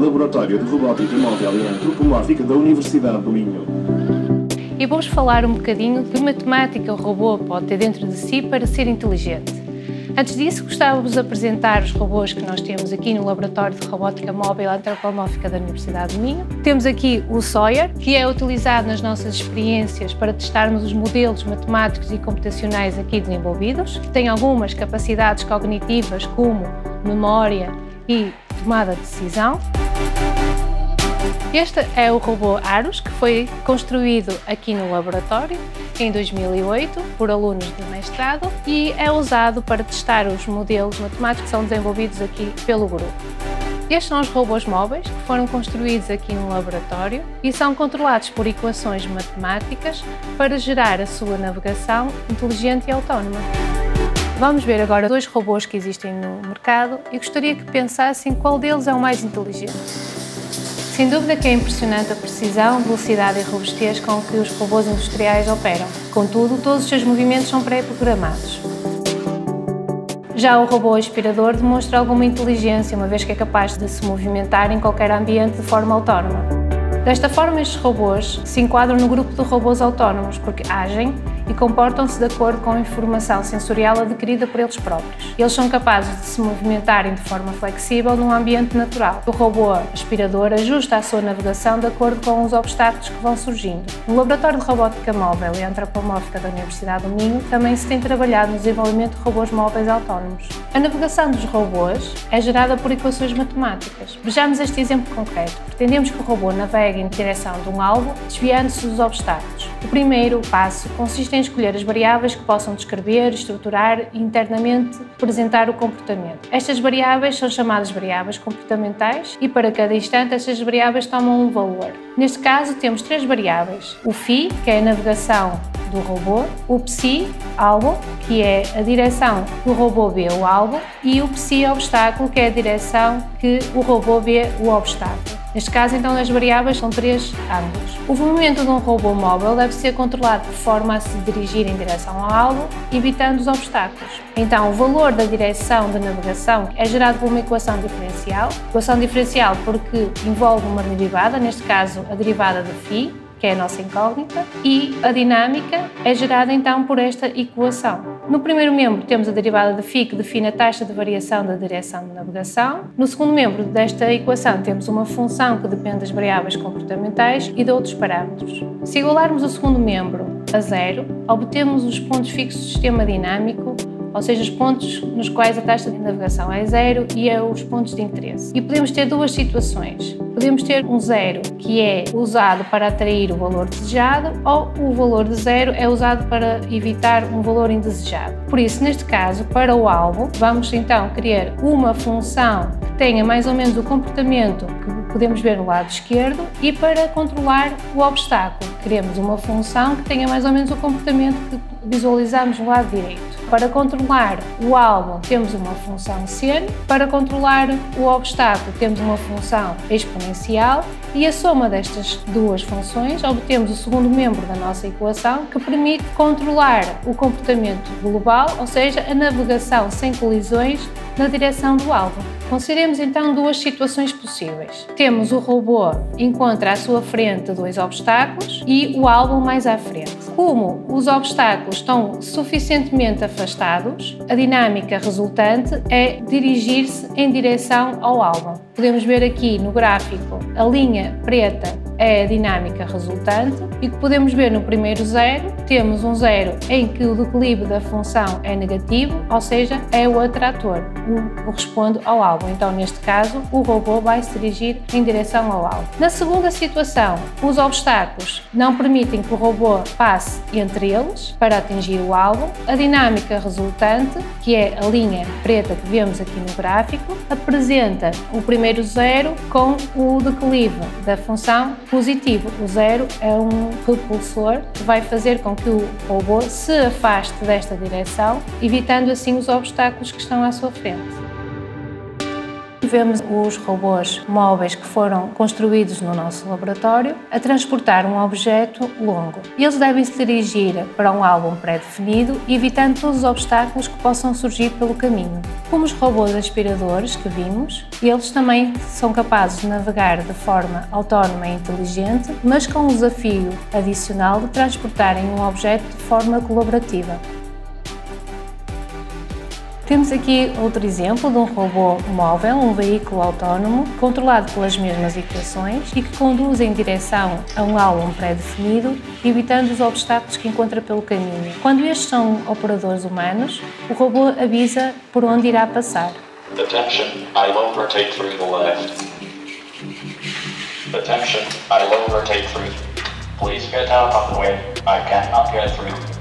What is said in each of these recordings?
no Laboratório de Robótica Móvel e Antropomórfica da Universidade do Minho. E vou-vos falar um bocadinho de matemática o robô pode ter dentro de si para ser inteligente. Antes disso, gostava-vos de apresentar os robôs que nós temos aqui no Laboratório de Robótica Móvel e Antropomórfica da Universidade do Minho. Temos aqui o Sawyer, que é utilizado nas nossas experiências para testarmos os modelos matemáticos e computacionais aqui desenvolvidos, que tem algumas capacidades cognitivas como memória e tomada de decisão. Este é o robô Arus, que foi construído aqui no laboratório em 2008 por alunos de mestrado e é usado para testar os modelos matemáticos que são desenvolvidos aqui pelo grupo. Estes são os robôs móveis que foram construídos aqui no laboratório e são controlados por equações matemáticas para gerar a sua navegação inteligente e autónoma. Vamos ver agora dois robôs que existem no mercado e gostaria que pensassem qual deles é o mais inteligente. Sem dúvida que é impressionante a precisão, velocidade e robustez com que os robôs industriais operam. Contudo, todos os seus movimentos são pré-programados. Já o robô aspirador demonstra alguma inteligência, uma vez que é capaz de se movimentar em qualquer ambiente de forma autónoma. Desta forma, estes robôs se enquadram no grupo de robôs autónomos, porque agem e comportam-se de acordo com a informação sensorial adquirida por eles próprios. Eles são capazes de se movimentarem de forma flexível num ambiente natural. O robô aspirador ajusta a sua navegação de acordo com os obstáculos que vão surgindo. No Laboratório de Robótica Móvel e Antropomórfica da Universidade do Minho também se tem trabalhado no desenvolvimento de robôs móveis autónomos. A navegação dos robôs é gerada por equações matemáticas. Vejamos este exemplo concreto. Pretendemos que o robô navegue em direção de um alvo, desviando-se dos obstáculos. O primeiro passo consiste em escolher as variáveis que possam descrever, estruturar e internamente representar o comportamento. Estas variáveis são chamadas variáveis comportamentais e para cada instante estas variáveis tomam um valor. Neste caso temos três variáveis: o φ, que é a navegação do robô, o psi, alvo, que é a direção que o robô vê o alvo, e o psi, obstáculo, que é a direção que o robô vê o obstáculo. Neste caso, então, as variáveis são três ângulos. O movimento de um robô móvel deve ser controlado de forma a se dirigir em direção ao alvo, evitando os obstáculos. Então, o valor da direção de navegação é gerado por uma equação diferencial porque envolve uma derivada, neste caso a derivada de φ, que é a nossa incógnita, e a dinâmica é gerada então por esta equação. No primeiro membro temos a derivada de φ, que define a taxa de variação da direção de navegação. No segundo membro desta equação temos uma função que depende das variáveis comportamentais e de outros parâmetros. Se igualarmos o segundo membro a zero, obtemos os pontos fixos do sistema dinâmico, ou seja, os pontos nos quais a taxa de navegação é zero e é os pontos de interesse. E podemos ter duas situações. Podemos ter um zero que é usado para atrair o valor desejado ou o valor de zero é usado para evitar um valor indesejado. Por isso, neste caso, para o alvo, vamos então criar uma função que tenha mais ou menos o comportamento que podemos ver no lado esquerdo e para controlar o obstáculo, queremos uma função que tenha mais ou menos o comportamento que visualizamos no lado direito. Para controlar o alvo temos uma função seno, para controlar o obstáculo temos uma função exponencial e a soma destas duas funções obtemos o segundo membro da nossa equação que permite controlar o comportamento global, ou seja, a navegação sem colisões na direção do alvo. Consideremos então duas situações possíveis. Temos o robô encontra à sua frente dois obstáculos e o alvo mais à frente. Como os obstáculos estão suficientemente afastados, a dinâmica resultante é dirigir-se em direção ao alvo. Podemos ver aqui no gráfico a linha preta é a dinâmica resultante e que podemos ver no primeiro zero, temos um zero em que o declive da função é negativo, ou seja, é o atrator, o que corresponde ao alvo. Então, neste caso, o robô vai se dirigir em direção ao alvo. Na segunda situação, os obstáculos não permitem que o robô passe entre eles para atingir o alvo. A dinâmica resultante, que é a linha preta que vemos aqui no gráfico, apresenta o primeiro zero com o declive da função positivo. O zero é um repulsor que vai fazer com que o robô se afaste desta direção, evitando assim os obstáculos que estão à sua frente. vemos os robôs móveis que foram construídos no nosso laboratório a transportar um objeto longo. Eles devem se dirigir para um álbum pré-definido, evitando todos os obstáculos que possam surgir pelo caminho. Como os robôs aspiradores que vimos, eles também são capazes de navegar de forma autónoma e inteligente, mas com um desafio adicional de transportarem um objeto de forma colaborativa. Temos aqui outro exemplo de um robô móvel, um veículo autónomo, controlado pelas mesmas equações e que conduz em direção a um álbum pré-definido, evitando os obstáculos que encontra pelo caminho. Quando estes são operadores humanos, o robô avisa por onde irá passar. Attention, I will rotate through the left. Attention, I will rotate through. Please get out of the way. I cannot get through.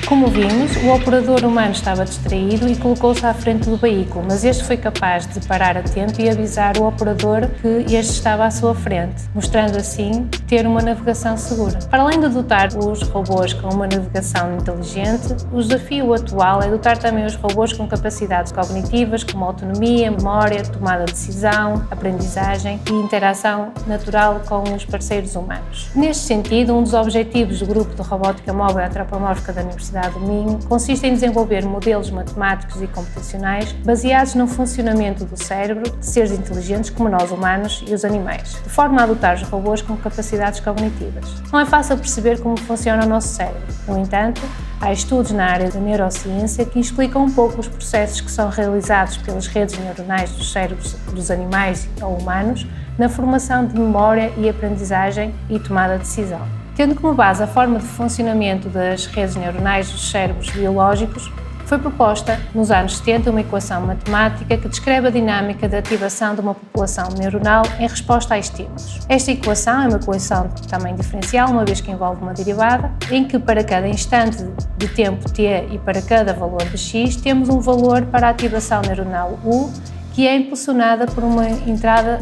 Como vimos, o operador humano estava distraído e colocou-se à frente do veículo, mas este foi capaz de parar a tempo e avisar o operador que este estava à sua frente, mostrando assim ter uma navegação segura. Para além de dotar os robôs com uma navegação inteligente, o desafio atual é dotar também os robôs com capacidades cognitivas como autonomia, memória, tomada de decisão, aprendizagem e interação natural com os parceiros humanos. Neste sentido, um dos objetivos do Grupo de Robótica Móvel Antropomórfica da Universidade do Minho consiste em desenvolver modelos matemáticos e computacionais baseados no funcionamento do cérebro de seres inteligentes como nós humanos e os animais, de forma a dotar os robôs com capacidades cognitivas. Não é fácil perceber como funciona o nosso cérebro. No entanto, há estudos na área da neurociência que explicam um pouco os processos que são realizados pelas redes neuronais dos cérebros dos animais ou humanos na formação de memória e aprendizagem e tomada de decisão. Tendo como base a forma de funcionamento das redes neuronais dos cérebros biológicos, foi proposta, nos anos 70, uma equação matemática que descreve a dinâmica de ativação de uma população neuronal em resposta a estímulos. Esta equação é uma equação de tamanho diferencial, uma vez que envolve uma derivada, em que para cada instante de tempo t e para cada valor de x, temos um valor para a ativação neuronal u, que é impulsionada por uma entrada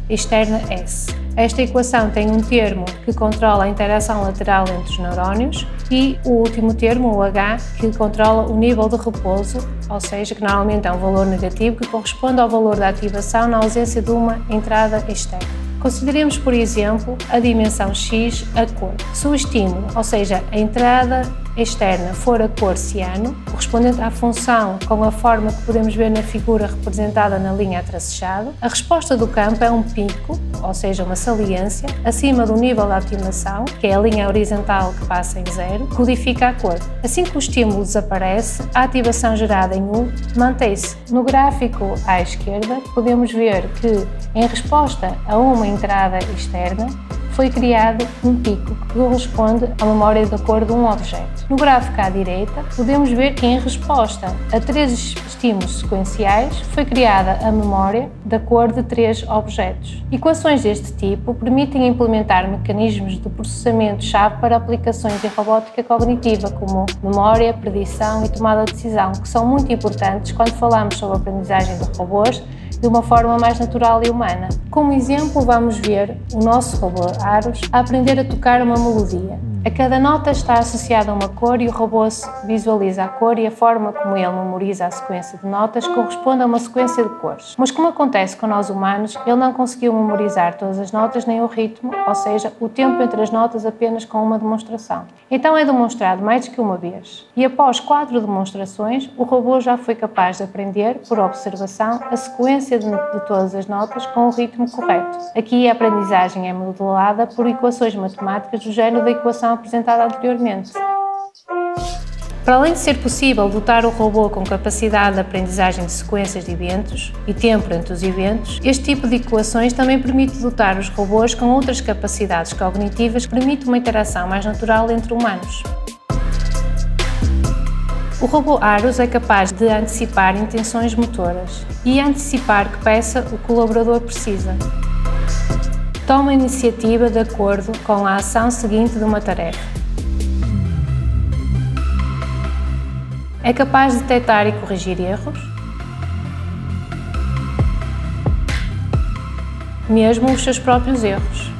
externa S. Esta equação tem um termo que controla a interação lateral entre os neurónios e o último termo, o H, que controla o nível de repouso, ou seja, que normalmente é um valor negativo que corresponde ao valor da ativação na ausência de uma entrada externa. Consideremos, por exemplo, a dimensão x, a cor. Se o estímulo, ou seja, a entrada externa, for a cor ciano, correspondente à função com a forma que podemos ver na figura representada na linha a tracejado, a resposta do campo é um pico, ou seja, uma saliência, acima do nível da ativação, que é a linha horizontal que passa em zero, codifica a cor. Assim que o estímulo desaparece, a ativação gerada em U mantém-se. No gráfico à esquerda, podemos ver que, em resposta a uma entrada externa, foi criado um pico que corresponde à memória da cor de um objeto. No gráfico à direita, podemos ver que em resposta a 3 estímulos sequenciais foi criada a memória da cor de 3 objetos. Equações deste tipo permitem implementar mecanismos de processamento-chave para aplicações em robótica cognitiva, como memória, predição e tomada de decisão, que são muito importantes quando falamos sobre a aprendizagem de robôs de uma forma mais natural e humana. Como exemplo, vamos ver o nosso robô Aros a aprender a tocar uma melodia. A cada nota está associada a uma cor e o robô visualiza a cor e a forma como ele memoriza a sequência de notas corresponde a uma sequência de cores. Mas como acontece com nós humanos, ele não conseguiu memorizar todas as notas nem o ritmo, ou seja, o tempo entre as notas apenas com uma demonstração. Então é demonstrado mais do que uma vez. E após 4 demonstrações, o robô já foi capaz de aprender, por observação, a sequência de todas as notas com o ritmo correto. Aqui a aprendizagem é modelada por equações matemáticas do género da equação apresentada anteriormente. Para além de ser possível dotar o robô com capacidade de aprendizagem de sequências de eventos e tempo entre os eventos, este tipo de equações também permite dotar os robôs com outras capacidades cognitivas que permitem uma interação mais natural entre humanos. O robô Aros é capaz de antecipar intenções motoras e antecipar que peça o colaborador precisa. Toma a iniciativa de acordo com a ação seguinte de uma tarefa. É capaz de detectar e corrigir erros, mesmo os seus próprios erros.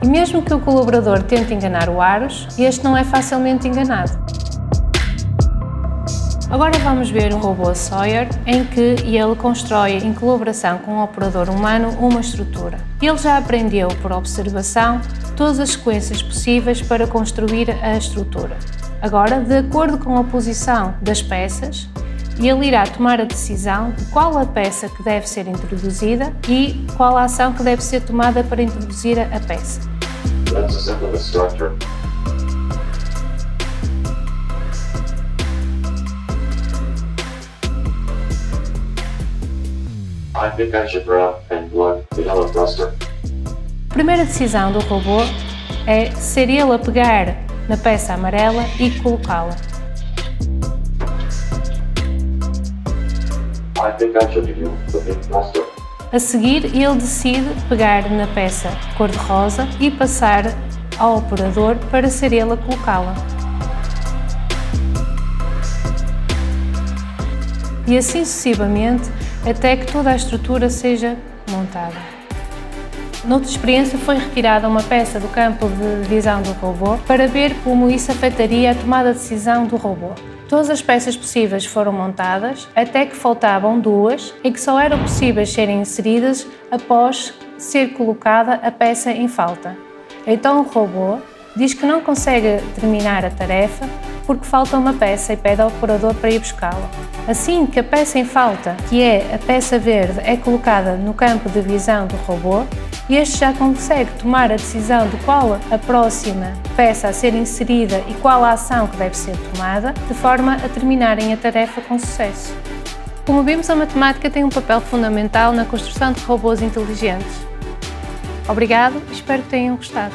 E mesmo que o colaborador tente enganar o Aros, este não é facilmente enganado. Agora vamos ver o robô Sawyer, em que ele constrói, em colaboração com um operador humano, uma estrutura. Ele já aprendeu, por observação, todas as sequências possíveis para construir a estrutura. Agora, de acordo com a posição das peças, ele irá tomar a decisão de qual a peça que deve ser introduzida e qual a ação que deve ser tomada para introduzir a peça. Let's assemble the structure. I think I should wrap and plug the yellow thruster. A primeira decisão do robô é ser ele a pegar na peça amarela e colocá-la. I think I should use the pink thruster. A seguir, ele decide pegar na peça cor-de-rosa e passar ao operador para ser ele a colocá-la. E assim sucessivamente, até que toda a estrutura seja montada. Noutra experiência, foi retirada uma peça do campo de visão do robô para ver como isso afetaria a tomada de decisão do robô. Todas as peças possíveis foram montadas, até que faltavam duas, em que só eram possíveis serem inseridas após ser colocada a peça em falta. Então o robô diz que não consegue terminar a tarefa porque falta uma peça e pede ao operador para ir buscá-la. Assim que a peça em falta, que é a peça verde, é colocada no campo de visão do robô, este já consegue tomar a decisão de qual a próxima peça a ser inserida e qual a ação que deve ser tomada, de forma a terminarem a tarefa com sucesso. Como vimos, a matemática tem um papel fundamental na construção de robôs inteligentes. Obrigado e espero que tenham gostado.